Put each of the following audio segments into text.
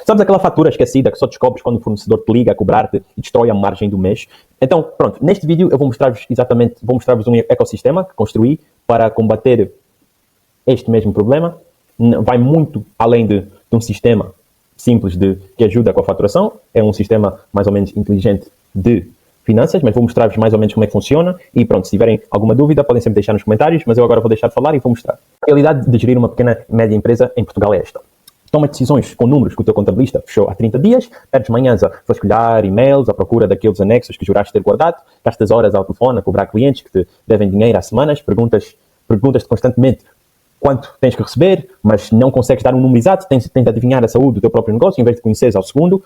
Sabes aquela fatura esquecida que só descobres quando o fornecedor te liga a cobrar-te e destrói a margem do mês? Então, pronto, neste vídeo eu vou mostrar-vos um ecossistema que construí para combater este mesmo problema. Vai muito além de um sistema simples que ajuda com a faturação. É um sistema mais ou menos inteligente de finanças, mas vou mostrar-vos mais ou menos como é que funciona e pronto, se tiverem alguma dúvida podem sempre deixar nos comentários, mas eu agora vou deixar de falar e vou mostrar. A realidade de gerir uma pequena e média empresa em Portugal é esta. Toma decisões com números que o teu contabilista fechou há 30 dias, perdes manhãs a vasculhar e-mails à procura daqueles anexos que juraste ter guardado, gastas horas ao telefone a cobrar clientes que te devem dinheiro há semanas, perguntas-te constantemente quanto tens que receber, mas não consegues dar um número exato, tens de adivinhar a saúde do teu próprio negócio em vez de conheceres ao segundo.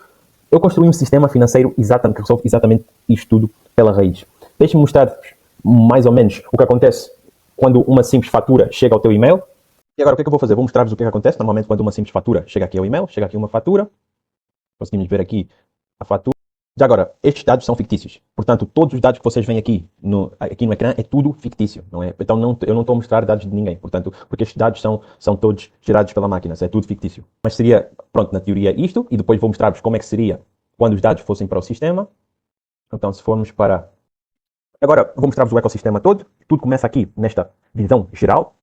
Eu construí um sistema financeiro que resolve exatamente isto tudo pela raiz. Deixa-me mostrar-vos mais ou menos o que acontece quando uma simples fatura chega ao teu e-mail. E agora o que é que eu vou fazer? Vou mostrar-vos o que é que acontece normalmente quando uma simples fatura chega aqui ao e-mail. Chega aqui uma fatura. Conseguimos ver aqui a fatura. Já agora, estes dados são fictícios. Portanto, todos os dados que vocês veem aqui no ecrã é tudo fictício, não é? Então eu não estou a mostrar dados de ninguém. Portanto, porque estes dados são todos gerados pela máquina. É tudo fictício. Mas seria, pronto, na teoria isto. E depois vou mostrar-vos como é que seria quando os dados fossem para o sistema. Então, se formos para... Agora, vou mostrar-vos o ecossistema todo. Tudo começa aqui, nesta visão geral.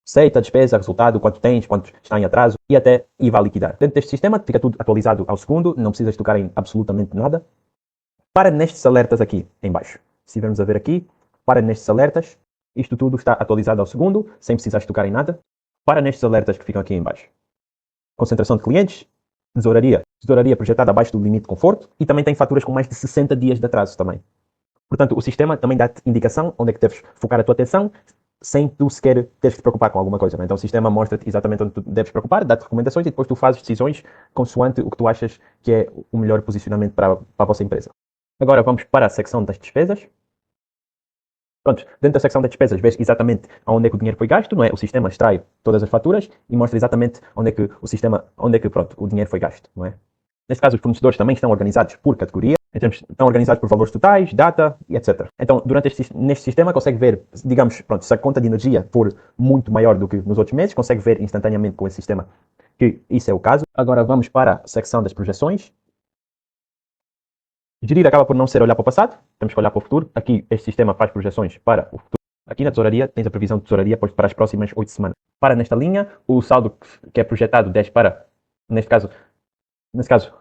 Receita, despesa, resultado, quanto tens, quanto está em atraso e vai liquidar. Dentro deste sistema fica tudo atualizado ao segundo, não precisas tocar em absolutamente nada. Para nestes alertas aqui em baixo. Se estivermos a ver aqui, para nestes alertas, isto tudo está atualizado ao segundo, sem precisar tocar em nada. Para nestes alertas que ficam aqui em baixo. Concentração de clientes, tesouraria projetada abaixo do limite de conforto e também tem faturas com mais de 60 dias de atraso também. Portanto, o sistema também dá-te indicação onde é que deves focar a tua atenção, sem tu sequer teres que te preocupar com alguma coisa. Né? Então o sistema mostra-te exatamente onde tu deves preocupar, dá-te recomendações e depois tu fazes decisões consoante o que tu achas que é o melhor posicionamento para a vossa empresa. Agora vamos para a secção das despesas. Pronto, dentro da secção das despesas vês exatamente onde é que o dinheiro foi gasto, não é? O sistema extrai todas as faturas e mostra exatamente onde é que o dinheiro foi gasto, não é? Neste caso os fornecedores também estão organizados por categoria, estão organizados por valores totais, data e etc. Então, neste sistema consegue ver, digamos, pronto, se a conta de energia for muito maior do que nos outros meses, consegue ver instantaneamente com esse sistema que isso é o caso. Agora vamos para a secção das projeções. Gerir acaba por não ser olhar para o passado, temos que olhar para o futuro. Aqui este sistema faz projeções para o futuro. Aqui na tesouraria tens a previsão de tesouraria para as próximas 8 semanas. Para nesta linha, o saldo que é projetado 10 para, neste caso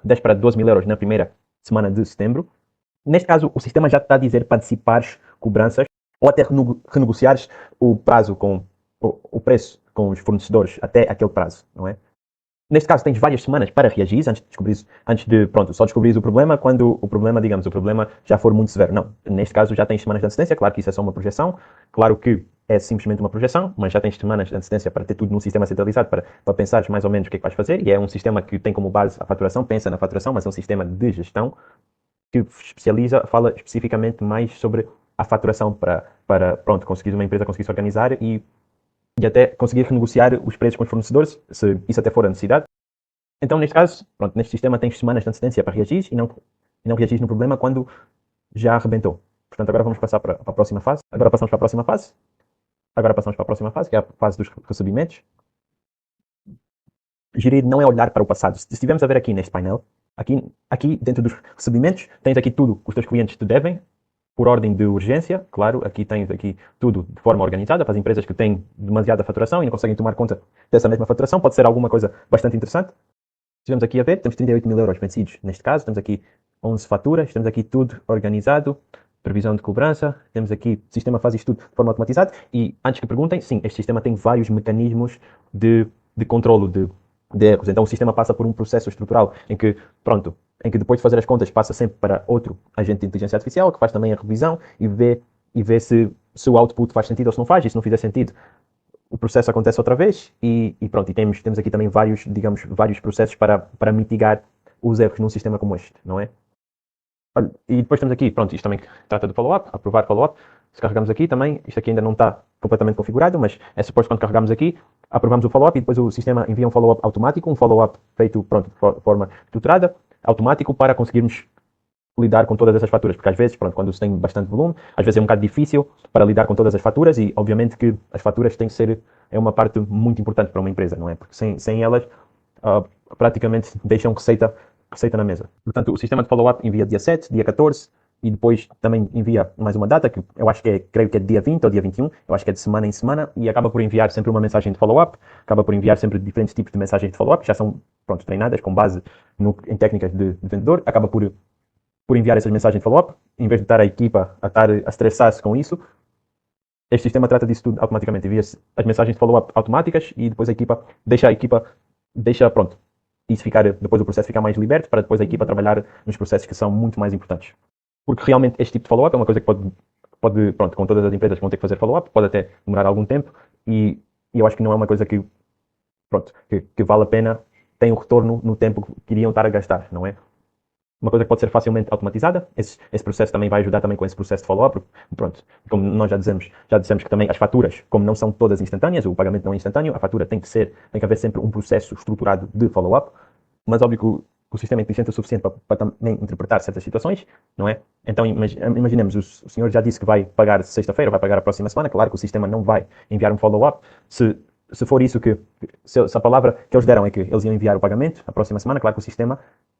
10 para 12 mil euros na primeira semana de setembro. Neste caso, o sistema já te está a dizer para antecipares cobranças ou até renegociares o prazo o preço com os fornecedores até aquele prazo, não é? Neste caso, tens várias semanas para reagir só descobrires o problema quando o problema já for muito severo. Não, neste caso já tens semanas de antecedência, claro que isso é só uma projeção, claro que é simplesmente uma projeção, mas já tens semanas de antecedência para ter tudo num sistema centralizado, para pensares mais ou menos o que é que vais fazer, e é um sistema que tem como base a faturação, pensa na faturação, mas é um sistema de gestão que fala especificamente mais sobre a faturação para conseguires uma empresa conseguir se organizar e até conseguir renegociar os preços com os fornecedores, se isso até for a necessidade. Então, neste caso, neste sistema tens semanas de antecedência para reagir e não reagir no problema quando já arrebentou. Portanto, agora vamos passar para a próxima fase. Agora passamos para a próxima fase, que é a fase dos recebimentos. Gerir não é olhar para o passado. Se estivermos a ver aqui neste painel, aqui dentro dos recebimentos, tens aqui tudo que os teus clientes te devem, por ordem de urgência, claro, aqui tens tudo de forma organizada para as empresas que têm demasiada faturação e não conseguem tomar conta dessa mesma faturação. Pode ser alguma coisa bastante interessante. Estivemos aqui a ver, temos 38 mil euros vencidos neste caso, temos aqui 11 faturas, temos aqui tudo organizado, previsão de cobrança, temos aqui, o sistema faz isto tudo de forma automatizada e antes que perguntem, sim, este sistema tem vários mecanismos de controlo de erros. Então o sistema passa por um processo estrutural em que depois de fazer as contas passa sempre para outro agente de inteligência artificial que faz também a revisão e vê se o output faz sentido ou se não faz, e se não fizer sentido o processo acontece outra vez e temos aqui também vários processos para mitigar os erros num sistema como este, não é? E depois temos aqui, isto também trata do follow-up, aprovar follow-up. Se carregamos aqui também, isto aqui ainda não está completamente configurado, mas é suposto quando carregamos aqui, aprovamos o follow-up e depois o sistema envia um follow-up automático, um follow-up feito de forma estruturada, automático, para conseguirmos lidar com todas essas faturas, porque às vezes, quando se tem bastante volume, às vezes é um bocado difícil para lidar com todas as faturas e obviamente que as faturas têm que ser, é uma parte muito importante para uma empresa, não é? Porque sem elas praticamente deixam receita na mesa. Portanto, o sistema de follow-up envia dia 7, dia 14 e depois também envia mais uma data, que eu acho que creio que é dia 20 ou dia 21, eu acho que é de semana em semana, e acaba por enviar sempre uma mensagem de follow-up, acaba por enviar sempre diferentes tipos de mensagens de follow-up, que já são, pronto, treinadas com base em técnicas de vendedor, acaba por enviar essas mensagens de follow-up, em vez de estar a equipa a estar a estressar-se com isso, este sistema trata disso tudo automaticamente, envia as mensagens de follow-up automáticas e depois a equipa deixa, pronto, isso ficar, depois o processo ficar mais liberto para depois a equipa trabalhar nos processos que são muito mais importantes. Porque realmente este tipo de follow-up é uma coisa que pode, pronto, com todas as empresas que vão ter que fazer follow-up, pode até demorar algum tempo e eu acho que não é uma coisa que, pronto, que vale a pena, tem o retorno no tempo que iriam estar a gastar, não é? Uma coisa que pode ser facilmente automatizada, esse processo também vai ajudar também com esse processo de follow-up, pronto, como nós já dissemos que também as faturas, como não são todas instantâneas, o pagamento não é instantâneo, a fatura tem que haver sempre um processo estruturado de follow-up, mas óbvio que o sistema é inteligente o suficiente para também interpretar certas situações, não é? Então imaginemos, o senhor já disse que vai pagar sexta-feira, vai pagar a próxima semana, claro que o sistema não vai enviar um follow-up, se for isso se a palavra que eles deram é que eles iam enviar o pagamento a próxima semana, claro que o sistema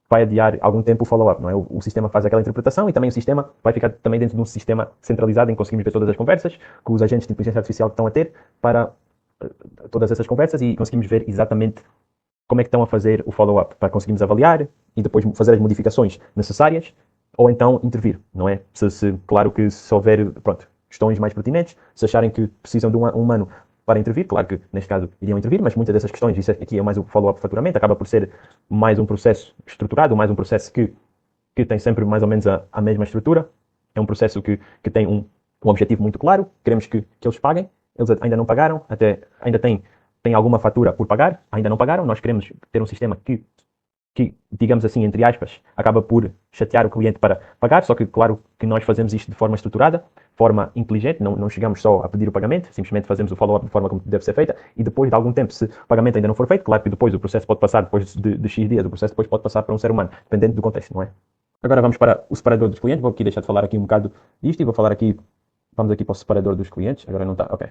vai adiar algum tempo o follow-up, não é? O sistema faz aquela interpretação e também o sistema vai ficar também dentro de um sistema centralizado em que conseguimos ver todas as conversas com os agentes de inteligência artificial que estão a ter para todas essas conversas e conseguimos ver exatamente como é que estão a fazer o follow-up para conseguirmos avaliar e depois fazer as modificações necessárias ou então intervir, não é? Claro que se houver, pronto, questões mais pertinentes, se acharem que precisam de um humano para intervir, claro que neste caso iriam intervir, mas muitas dessas questões, isso aqui é mais o follow-up faturamento, acaba por ser mais um processo estruturado, mais um processo que tem sempre mais ou menos a mesma estrutura, é um processo que tem um objetivo muito claro, queremos que eles paguem, eles ainda não pagaram, até ainda tem alguma fatura por pagar, ainda não pagaram, nós queremos ter um sistema que, digamos assim, entre aspas, acaba por chatear o cliente para pagar, só que claro que nós fazemos isto de forma estruturada, forma inteligente, não chegamos só a pedir o pagamento, simplesmente fazemos o follow-up de forma como deve ser feita e depois de algum tempo, se o pagamento ainda não for feito, claro que depois o processo pode passar, depois de X dias, o processo depois pode passar para um ser humano, dependendo do contexto, não é? Agora vamos para o separador dos clientes, vou aqui deixar de falar aqui um bocado disto e vou falar aqui, vamos aqui para o separador dos clientes, agora não está, ok,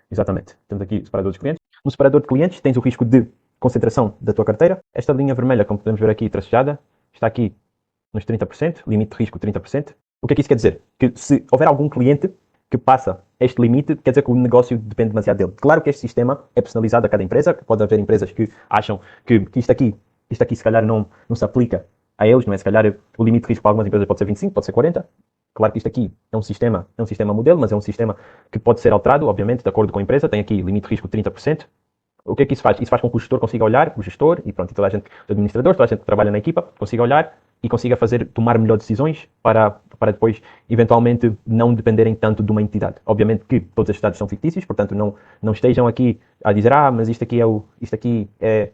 exatamente, temos aqui o separador dos clientes. No separador de clientes tens o risco de concentração da tua carteira. Esta linha vermelha, como podemos ver aqui tracejada, está aqui nos 30%, limite de risco 30%. O que é que isso quer dizer? Que se houver algum cliente que passa este limite, quer dizer que o negócio depende demasiado dele. Claro que este sistema é personalizado a cada empresa, pode haver empresas que acham que isto aqui se calhar não se aplica a eles, não é? Se calhar o limite de risco para algumas empresas pode ser 25, pode ser 40. Claro que isto aqui é um sistema modelo, mas é um sistema que pode ser alterado, obviamente, de acordo com a empresa. Tem aqui limite de risco de 30%. O que é que isso faz? Isso faz com que o gestor consiga olhar, o gestor e pronto, e toda a gente, os administradores, toda a gente que trabalha na equipa, consiga olhar e consiga tomar melhores decisões para depois, eventualmente, não dependerem tanto de uma entidade. Obviamente que todos estes dados são fictícios, portanto, não estejam aqui a dizer, mas isto aqui é,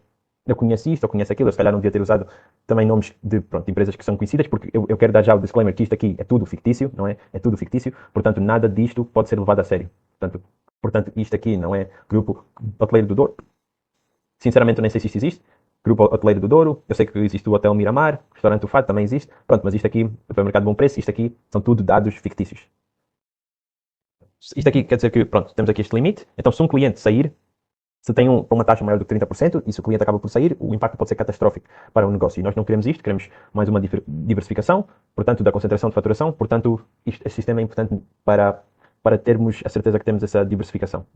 eu conheço isto, eu conheço aquilo, eu se calhar não devia ter usado também nomes de empresas que são conhecidas, porque eu quero dar já o disclaimer que isto aqui é tudo fictício, não é? É tudo fictício, portanto, nada disto pode ser levado a sério. Portanto, isto aqui não é Grupo Hoteleiro do Douro. Sinceramente, eu nem sei se isto existe. Grupo Hoteleiro do Douro. Eu sei que existe o Hotel Miramar, o Restaurante do Fado também existe. Pronto, mas isto aqui, o mercado de bom preço, isto aqui são tudo dados fictícios. Isto aqui quer dizer que, pronto, temos aqui este limite. Então, se um cliente sair, se tem uma taxa maior do que 30%, e se o cliente acaba por sair, o impacto pode ser catastrófico para o negócio. E nós não queremos isto, queremos mais uma diversificação, portanto, da concentração de faturação. Portanto, este sistema é importante para termos a certeza que temos essa diversificação.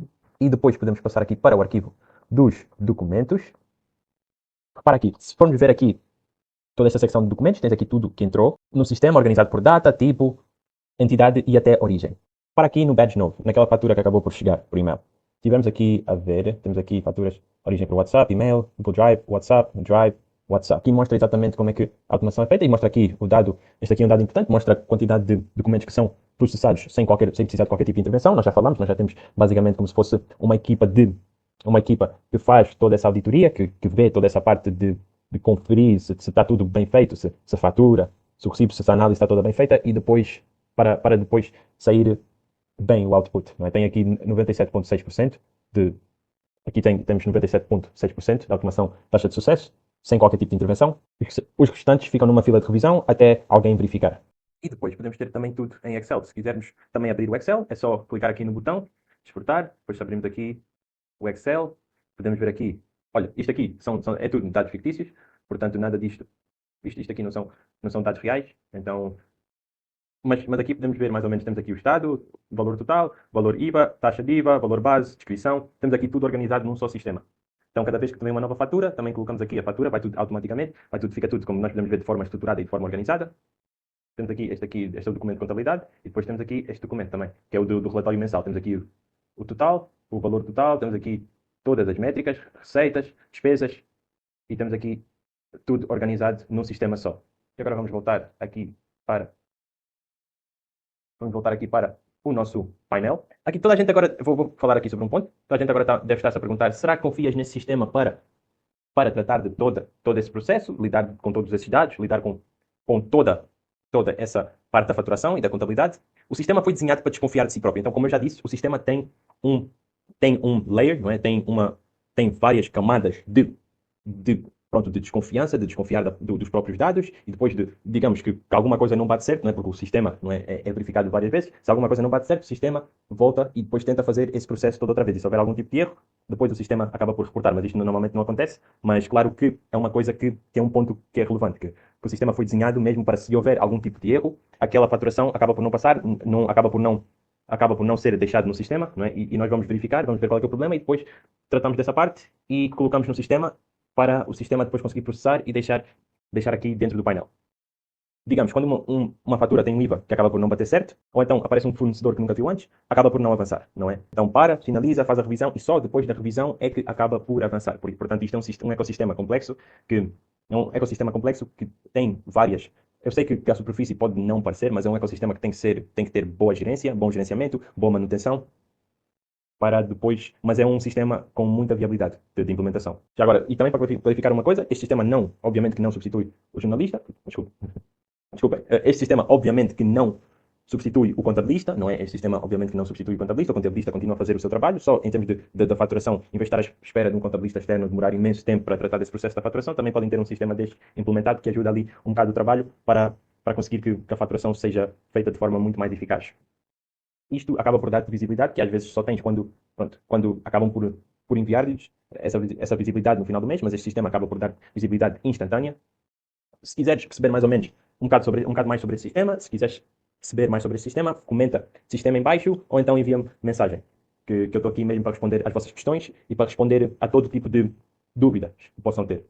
E depois podemos passar aqui para o arquivo dos documentos. Repara aqui, se formos ver aqui toda esta secção de documentos, tens aqui tudo que entrou no sistema, organizado por data, tipo, entidade e até origem. Para aqui no badge novo, naquela fatura que acabou por chegar por e-mail. Tivemos aqui a ver, temos aqui faturas origem por WhatsApp, e-mail, Google Drive, WhatsApp. Aqui mostra exatamente como é que a automação é feita e mostra aqui o dado, este aqui é um dado importante, mostra a quantidade de documentos que são processados sem precisar de qualquer tipo de intervenção. Nós já falamos, nós já temos basicamente como se fosse uma equipa que faz toda essa auditoria, que vê toda essa parte de conferir se está tudo bem feito, se a fatura, se o recibo, se a análise está toda bem feita e depois, para depois sair bem o output. Não é? Tem aqui 97,6% aqui temos 97,6% de automação taxa de sucesso, sem qualquer tipo de intervenção. Os restantes ficam numa fila de revisão até alguém verificar. E depois podemos ter também tudo em Excel. Se quisermos também abrir o Excel, é só clicar aqui no botão, exportar, depois abrimos aqui o Excel, podemos ver aqui olha, isto aqui é tudo dados fictícios, portanto nada disto, isto aqui não são dados reais, então, mas aqui podemos ver mais ou menos, temos aqui o estado, valor total, valor IVA, taxa de IVA, valor base, descrição, temos aqui tudo organizado num só sistema. Então, cada vez que vem uma nova fatura, também colocamos aqui a fatura, vai tudo automaticamente, fica tudo como nós podemos ver de forma estruturada e de forma organizada. Temos aqui, este é o documento de contabilidade, e depois temos aqui este documento também, que é o do relatório mensal. Temos aqui o total, o valor total, temos aqui todas as métricas, receitas, despesas, e temos aqui tudo organizado num sistema só. E agora para, vamos voltar aqui para o nosso painel. Aqui toda a gente agora, vou falar aqui sobre um ponto, toda a gente agora deve estar-se a perguntar, será que confias nesse sistema para tratar de todo esse processo, lidar com todos esses dados, lidar com toda essa parte da faturação e da contabilidade? O sistema foi desenhado para desconfiar de si próprio. Então, como eu já disse, o sistema tem um layer, não é? Tem várias camadas de desconfiança, de desconfiar dos próprios dados, e depois digamos que alguma coisa não bate certo, não é? Porque o sistema não é verificado várias vezes, se alguma coisa não bate certo, o sistema volta e depois tenta fazer esse processo todo outra vez. E se houver algum tipo de erro, depois o sistema acaba por reportar, mas isto normalmente não acontece. Mas claro que é uma coisa que é um ponto que é relevante, que o sistema foi desenhado mesmo para, se houver algum tipo de erro, aquela faturação acaba por não passar, acaba por não ser deixado no sistema, não é? E nós vamos verificar, vamos ver qual é o problema, e depois tratamos dessa parte e colocamos no sistema para o sistema depois conseguir processar e deixar aqui dentro do painel. Digamos, quando uma fatura tem um IVA que acaba por não bater certo, ou então aparece um fornecedor que nunca viu antes, acaba por não avançar, não é? Então finaliza, faz a revisão, e só depois da revisão é que acaba por avançar. Portanto, isto é um ecossistema complexo que tem várias. Eu sei que a superfície pode não parecer, mas é um ecossistema que tem que ter boa gerência, bom gerenciamento, boa manutenção, para depois, mas é um sistema com muita viabilidade de implementação. Já agora, e também para clarificar uma coisa, este sistema obviamente que não substitui o jornalista, desculpa, este sistema obviamente que não substitui o contabilista, não é? Este sistema obviamente que não substitui o contabilista continua a fazer o seu trabalho, só em termos da faturação, em vez de estar à espera de um contabilista externo demorar imenso tempo para tratar desse processo da faturação, também podem ter um sistema deste implementado que ajuda ali um bocado o trabalho para conseguir que a faturação seja feita de forma muito mais eficaz. Isto acaba por dar visibilidade, que às vezes só tens quando acabam por enviar-lhes essa visibilidade no final do mês, mas este sistema acaba por dar visibilidade instantânea. Se quiseres perceber mais ou menos um bocado mais sobre esse sistema, se quiseres perceber mais sobre esse sistema, comenta sistema em baixo ou então envia-me mensagem, que eu estou aqui mesmo para responder às vossas questões e para responder a todo tipo de dúvidas que possam ter.